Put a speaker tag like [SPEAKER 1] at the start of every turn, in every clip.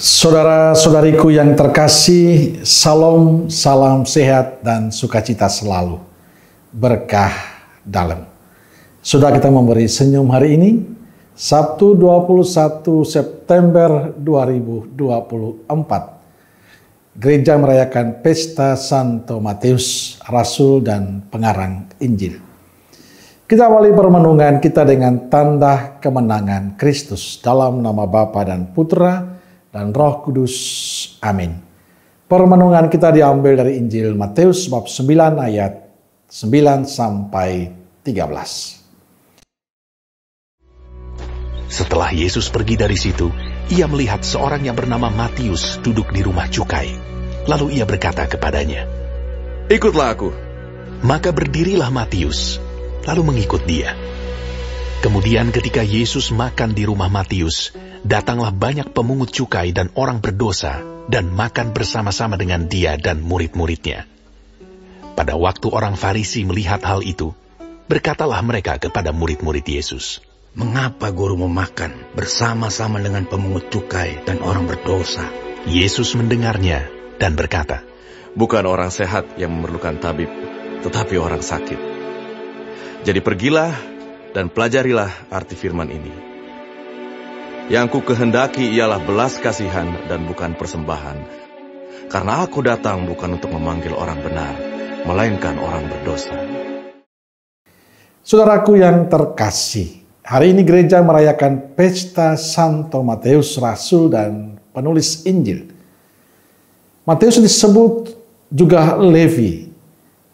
[SPEAKER 1] Saudara-saudariku yang terkasih, salam, salam sehat dan sukacita selalu. Berkah dalam. Sudah kita memberi senyum hari ini, Sabtu 21 September 2024. Gereja merayakan pesta Santo Matius, Rasul dan Pengarang Injil. Kita awali permenungan kita dengan tanda kemenangan Kristus dalam nama Bapa dan Putra dan Roh Kudus. Amin. Permenungan kita diambil dari Injil Matius bab 9 ayat 9 sampai 13.
[SPEAKER 2] Setelah Yesus pergi dari situ, ia melihat seorang yang bernama Matius duduk di rumah cukai. Lalu ia berkata kepadanya,
[SPEAKER 3] "Ikutlah aku."
[SPEAKER 2] Maka berdirilah Matius, lalu mengikut dia. Kemudian ketika Yesus makan di rumah Matius, datanglah banyak pemungut cukai dan orang berdosa dan makan bersama-sama dengan dia dan murid-muridnya. Pada waktu orang Farisi melihat hal itu, berkatalah mereka kepada murid-murid Yesus,
[SPEAKER 4] "Mengapa guru memakan bersama-sama dengan pemungut cukai dan orang berdosa?"
[SPEAKER 2] Yesus mendengarnya dan berkata,
[SPEAKER 3] "Bukan orang sehat yang memerlukan tabib, tetapi orang sakit. Jadi pergilah dan pelajarilah arti firman ini. Yang ku kehendaki ialah belas kasihan dan bukan persembahan. Karena aku datang bukan untuk memanggil orang benar, melainkan orang berdosa."
[SPEAKER 1] Saudaraku yang terkasih, hari ini gereja merayakan pesta Santo Matius, Rasul dan penulis Injil. Matius disebut juga Levi,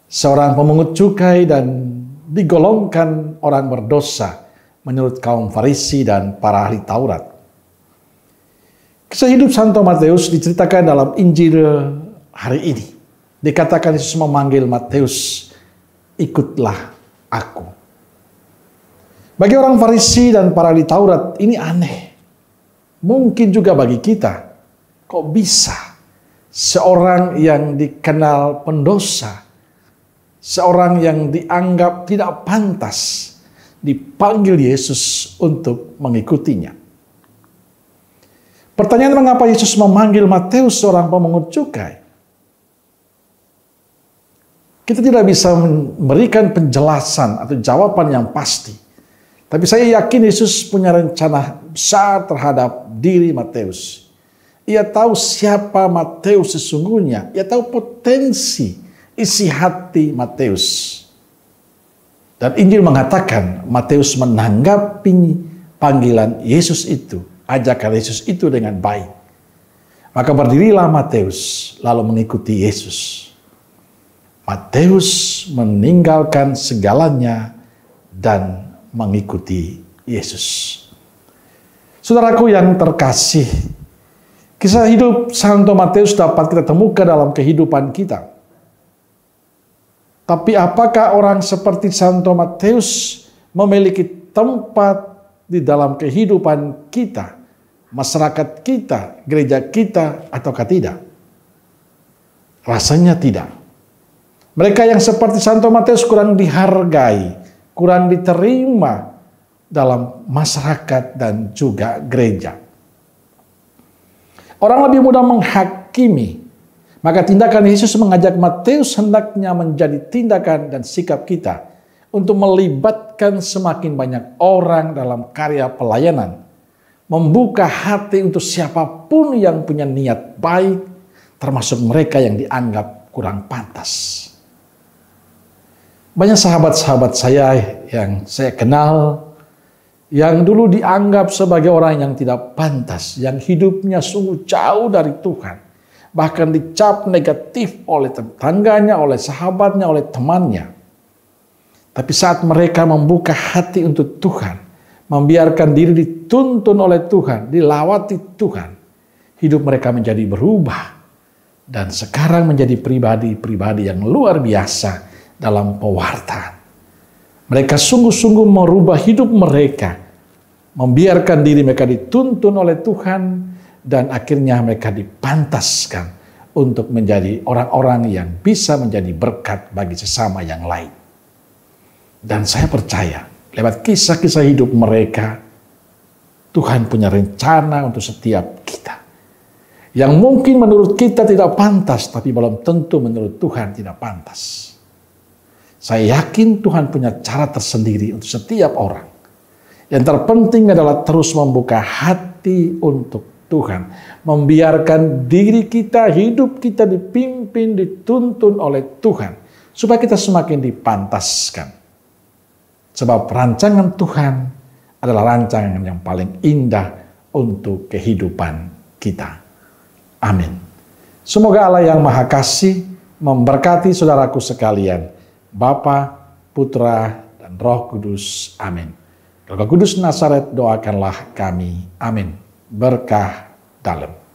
[SPEAKER 1] seorang pemungut cukai dan digolongkan orang berdosa menurut kaum Farisi dan para ahli Taurat. Kisah hidup Santo Matius diceritakan dalam Injil hari ini. Dikatakan Yesus memanggil Matius, "Ikutlah aku." Bagi orang Farisi dan para ahli Taurat ini aneh. Mungkin juga bagi kita, kok bisa seorang yang dikenal pendosa, seorang yang dianggap tidak pantas, dipanggil Yesus untuk mengikutinya. Pertanyaan, mengapa Yesus memanggil Matius, seorang pemungut cukai? Kita tidak bisa memberikan penjelasan atau jawaban yang pasti. Tapi saya yakin Yesus punya rencana besar terhadap diri Matius. Ia tahu siapa Matius sesungguhnya. Ia tahu potensi isi hati Matius. Dan Injil mengatakan Matius menanggapi panggilan Yesus itu, ajakan Yesus itu dengan baik. Maka berdirilah Matius lalu mengikuti Yesus. Matius meninggalkan segalanya dan mengikuti Yesus. Saudaraku yang terkasih, kisah hidup Santo Matius dapat kita temukan dalam kehidupan kita. Tapi apakah orang seperti Santo Matius memiliki tempat di dalam kehidupan kita, masyarakat kita, gereja kita, ataukah tidak? Rasanya tidak. Mereka yang seperti Santo Matius kurang dihargai, kurang diterima dalam masyarakat dan juga gereja. Orang lebih mudah menghakimi. Maka tindakan Yesus mengajak Matius hendaknya menjadi tindakan dan sikap kita untuk melibatkan semakin banyak orang dalam karya pelayanan. Membuka hati untuk siapapun yang punya niat baik, termasuk mereka yang dianggap kurang pantas. Banyak sahabat-sahabat saya yang saya kenal, yang dulu dianggap sebagai orang yang tidak pantas, yang hidupnya sungguh jauh dari Tuhan, bahkan dicap negatif oleh tetangganya, oleh sahabatnya, oleh temannya. Tapi saat mereka membuka hati untuk Tuhan, membiarkan diri dituntun oleh Tuhan, dilawati Tuhan, hidup mereka menjadi berubah. Dan sekarang menjadi pribadi-pribadi yang luar biasa dalam pewartaan. Mereka sungguh-sungguh merubah hidup mereka, membiarkan diri mereka dituntun oleh Tuhan, dan akhirnya mereka dipantaskan untuk menjadi orang-orang yang bisa menjadi berkat bagi sesama yang lain. Dan saya percaya, lewat kisah-kisah hidup mereka, Tuhan punya rencana untuk setiap kita. Yang mungkin menurut kita tidak pantas, tapi belum tentu menurut Tuhan tidak pantas. Saya yakin Tuhan punya cara tersendiri untuk setiap orang. Yang terpenting adalah terus membuka hati untuk Tuhan. Membiarkan diri kita, hidup kita dipimpin, dituntun oleh Tuhan. Supaya kita semakin dipantaskan. Sebab rancangan Tuhan adalah rancangan yang paling indah untuk kehidupan kita. Amin. Semoga Allah yang Maha Kasih memberkati saudaraku sekalian. Bapa, Putra, dan Roh Kudus. Amin. Roh Kudus Nazaret, doakanlah kami. Amin. Berkah dalam.